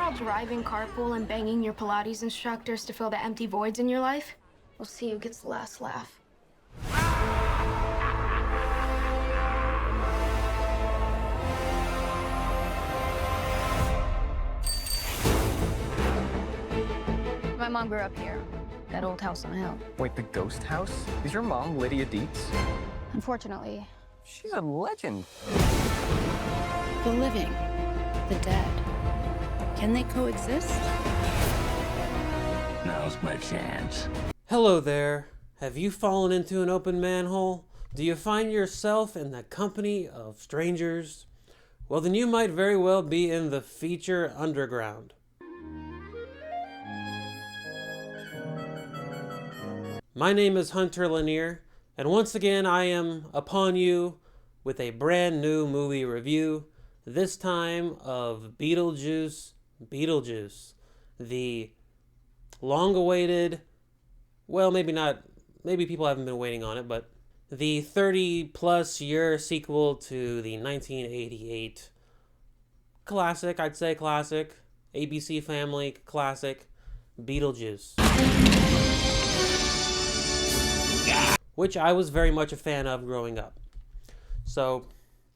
while driving carpool and banging your Pilates instructors to fill the empty voids in your life? We'll see who gets the last laugh. My mom grew up here, that old house on the hill. Wait, the ghost house? Is your mom Lydia Dietz? Unfortunately. She's a legend. The living, the dead. Can they coexist? Now's my chance. Hello there. Have you fallen into an open manhole? Do you find yourself in the company of strangers? Well, then you might very well be in the feature underground. My name is Hunter Lanier, and once again I am upon you with a brand new movie review, this time of Beetlejuice Beetlejuice, the long-awaited, well, maybe not, maybe people haven't been waiting on it, but the 30-plus year sequel to the 1988 classic, I'd say classic, ABC Family classic, Beetlejuice. Which I was very much a fan of growing up. So,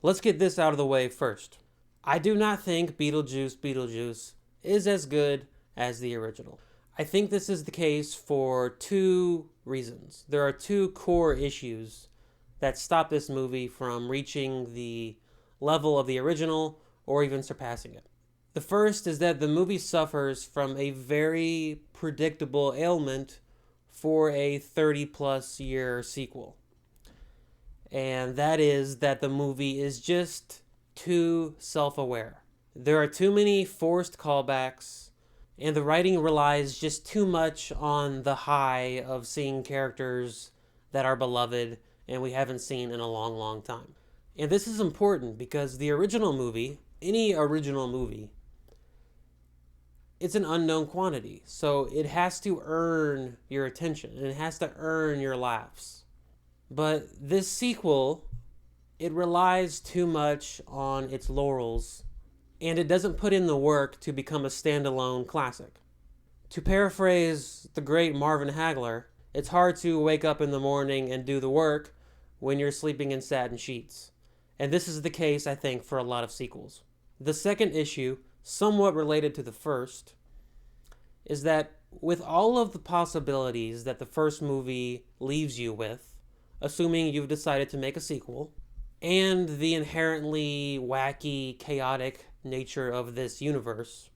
let's get this out of the way first. I do not think Beetlejuice Beetlejuice is as good as the original. I think this is the case for two reasons. There are two core issues that stop this movie from reaching the level of the original or even surpassing it. The first is that the movie suffers from a very predictable ailment for a 30-plus year sequel. And that is that the movie is just too self-aware. There are too many forced callbacks, and the writing relies just too much on the high of seeing characters that are beloved and we haven't seen in a long, long time. And this is important because the original movie, any original movie, it's an unknown quantity. So it has to earn your attention and it has to earn your laughs. But this sequel, it relies too much on its laurels and it doesn't put in the work to become a standalone classic. To paraphrase the great Marvin Hagler, it's hard to wake up in the morning and do the work when you're sleeping in satin sheets. And this is the case, I think, for a lot of sequels. The second issue, somewhat related to the first, is that with all of the possibilities that the first movie leaves you with, assuming you've decided to make a sequel, and the inherently wacky, chaotic nature of this universe,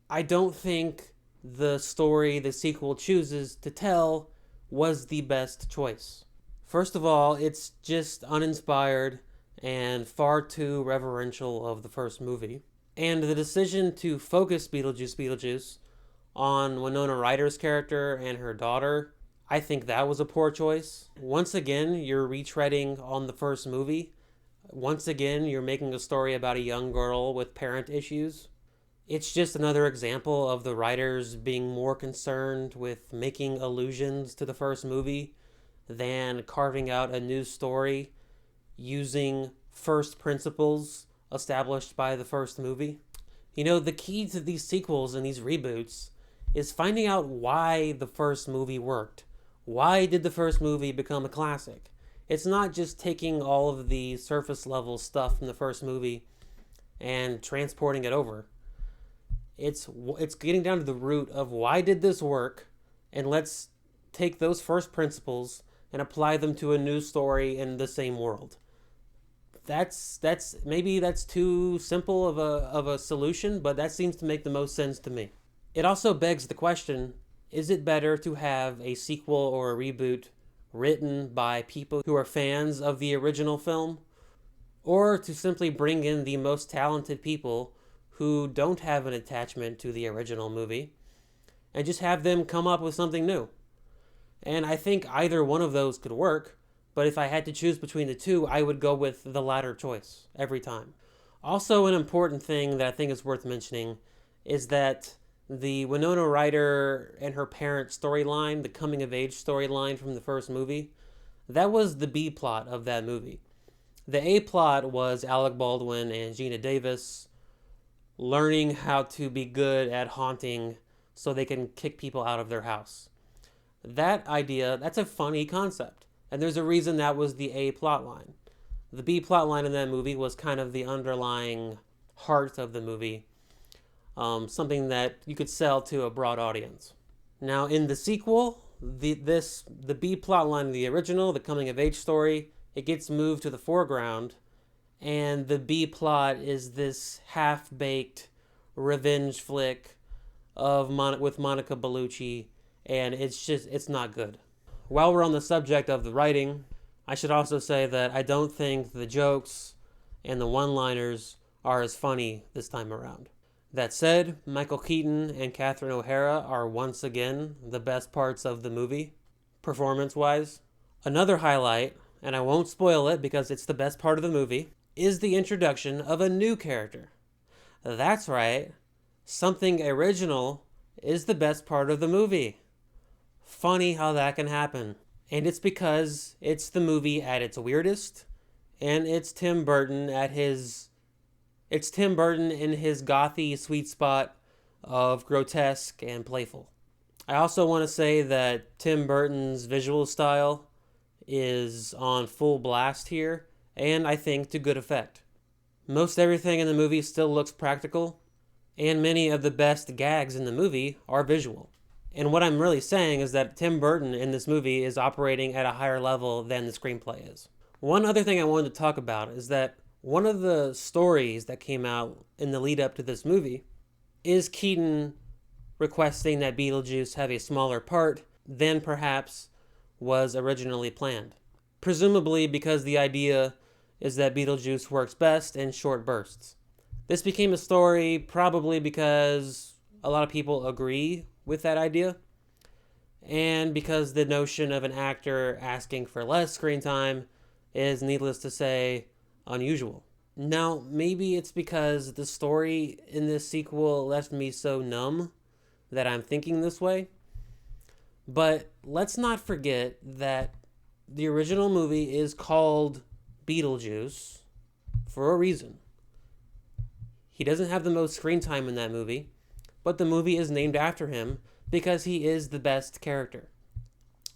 I don't think the story the sequel chooses to tell was the best choice. First of all, it's just uninspired and far too reverential of the first movie. And the decision to focus Beetlejuice Beetlejuice on Winona Ryder's character and her daughter, I think that was a poor choice. Once again, you're retreading on the first movie. Once again, you're making a story about a young girl with parent issues. It's just another example of the writers being more concerned with making allusions to the first movie than carving out a new story using first principles established by the first movie. You know, the key to these sequels and these reboots is finding out why the first movie worked. Why did the first movie become a classic? It's not just taking all of the surface level stuff from the first movie and transporting it over. It's getting down to the root of why did this work, and let's take those first principles and apply them to a new story in the same world. Maybe that's too simple of a solution, but that seems to make the most sense to me. It also begs the question, is it better to have a sequel or a reboot written by people who are fans of the original film, or to simply bring in the most talented people who don't have an attachment to the original movie and just have them come up with something new? And I think either one of those could work, but if I had to choose between the two, I would go with the latter choice every time. Also, an important thing that I think is worth mentioning is that the Winona Ryder and her parent storyline, the coming-of-age storyline from the first movie, that was the B plot of that movie. The A plot was Alec Baldwin and Gina Davis learning how to be good at haunting so they can kick people out of their house. That idea, that's a funny concept. And there's a reason that was the A plot line. The B plot line in that movie was kind of the underlying heart of the movie. Something that you could sell to a broad audience. Now in the sequel, the B plot line of the original, the coming of age story, it gets moved to the foreground, and the B plot is this half-baked revenge flick with Monica Bellucci, and it's not good. While we're on the subject of the writing, I should also say that I don't think the jokes and the one-liners are as funny this time around. That said, Michael Keaton and Catherine O'Hara are once again the best parts of the movie, performance-wise. Another highlight, and I won't spoil it because it's the best part of the movie, is the introduction of a new character. That's right, something original is the best part of the movie. Funny how that can happen. And it's because it's the movie at its weirdest, and it's Tim Burton in his gothy sweet spot of grotesque and playful. I also want to say that Tim Burton's visual style is on full blast here, and I think to good effect. Most everything in the movie still looks practical, and many of the best gags in the movie are visual. And what I'm really saying is that Tim Burton in this movie is operating at a higher level than the screenplay is. One other thing I wanted to talk about is that one of the stories that came out in the lead up to this movie is Keaton requesting that Beetlejuice have a smaller part than perhaps was originally planned. Presumably because the idea is that Beetlejuice works best in short bursts. This became a story probably because a lot of people agree with that idea, and because the notion of an actor asking for less screen time is, needless to say, unusual. Now, maybe it's because the story in this sequel left me so numb that I'm thinking this way, but let's not forget that the original movie is called Beetlejuice for a reason. He doesn't have the most screen time in that movie, but the movie is named after him because he is the best character.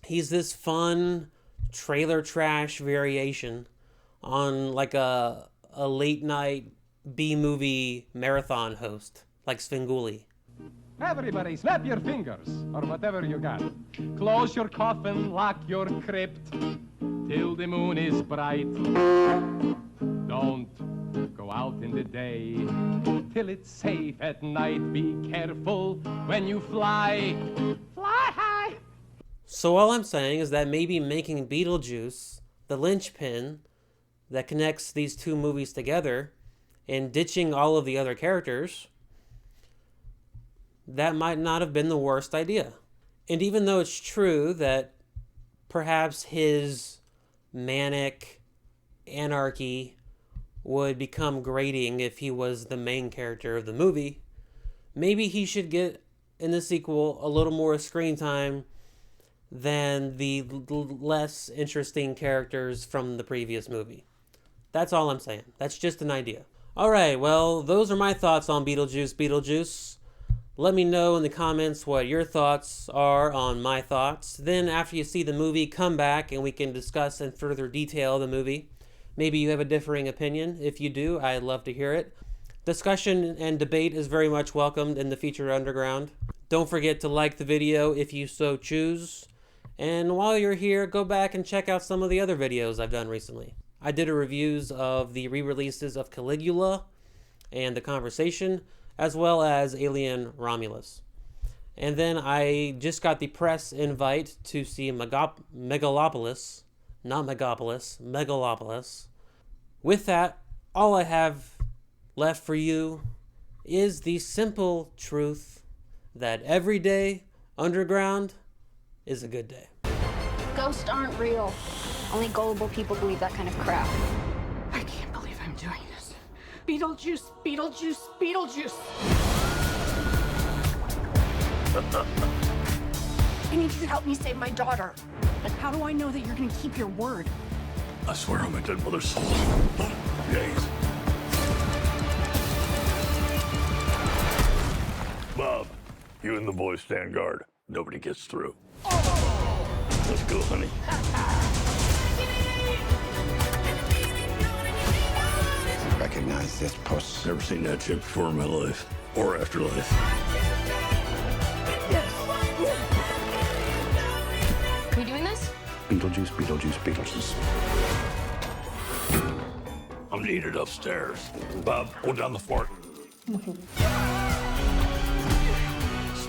He's this fun trailer trash variation on like a late night B-movie marathon host like Svengoolie. Everybody snap your fingers, or whatever you got. Close your coffin, lock your crypt, till the moon is bright. Don't go out in the day, till it's safe at night. Be careful when you fly. Fly high! So all I'm saying is that maybe making Beetlejuice the linchpin that connects these two movies together and ditching all of the other characters, that might not have been the worst idea. And even though it's true that perhaps his manic anarchy would become grating if he was the main character of the movie, maybe he should get, in the sequel, a little more screen time than the less interesting characters from the previous movie. That's all I'm saying. That's just an idea. Alright, well, those are my thoughts on Beetlejuice Beetlejuice. Let me know in the comments what your thoughts are on my thoughts. Then after you see the movie, come back and we can discuss in further detail the movie. Maybe you have a differing opinion. If you do, I'd love to hear it. Discussion and debate is very much welcomed in the Feature Underground. Don't forget to like the video if you so choose. And while you're here, go back and check out some of the other videos I've done recently. I did a reviews of the re-releases of Caligula and The Conversation, as well as Alien Romulus. And then I just got the press invite to see Megalopolis. Not Megapolis, Megalopolis. With that, all I have left for you is the simple truth that every day underground is a good day. Ghosts aren't real. Only gullible people believe that kind of crap. I can't believe I'm doing this. Beetlejuice, Beetlejuice, Beetlejuice. I need you to help me save my daughter. But how do I know that you're gonna keep your word? I swear on my dead mother's soul. Yes. Bob, you and the boys stand guard. Nobody gets through. Let's go, honey. Recognize this puss? Never seen that chick before in my life. Or afterlife. Are you doing this? Beetlejuice, Beetlejuice, Beetlejuice. I'm needed upstairs. Bob, hold down the fort.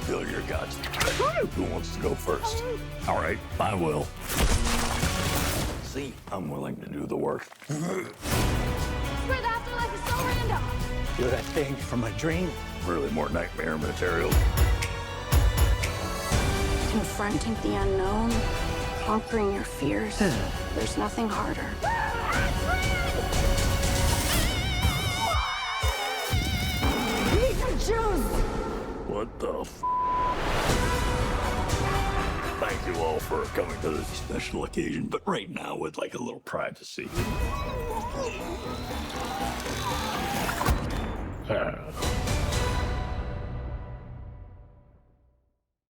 Spill your guts. Who wants to go first? All right, I will. See, I'm willing to do the work. Where the afterlife is so random. You're that thing from my dream. Really more nightmare material. Confronting the unknown, conquering your fears. There's nothing harder. What the f? Thank you all for coming to this special occasion, but right now with like a little privacy.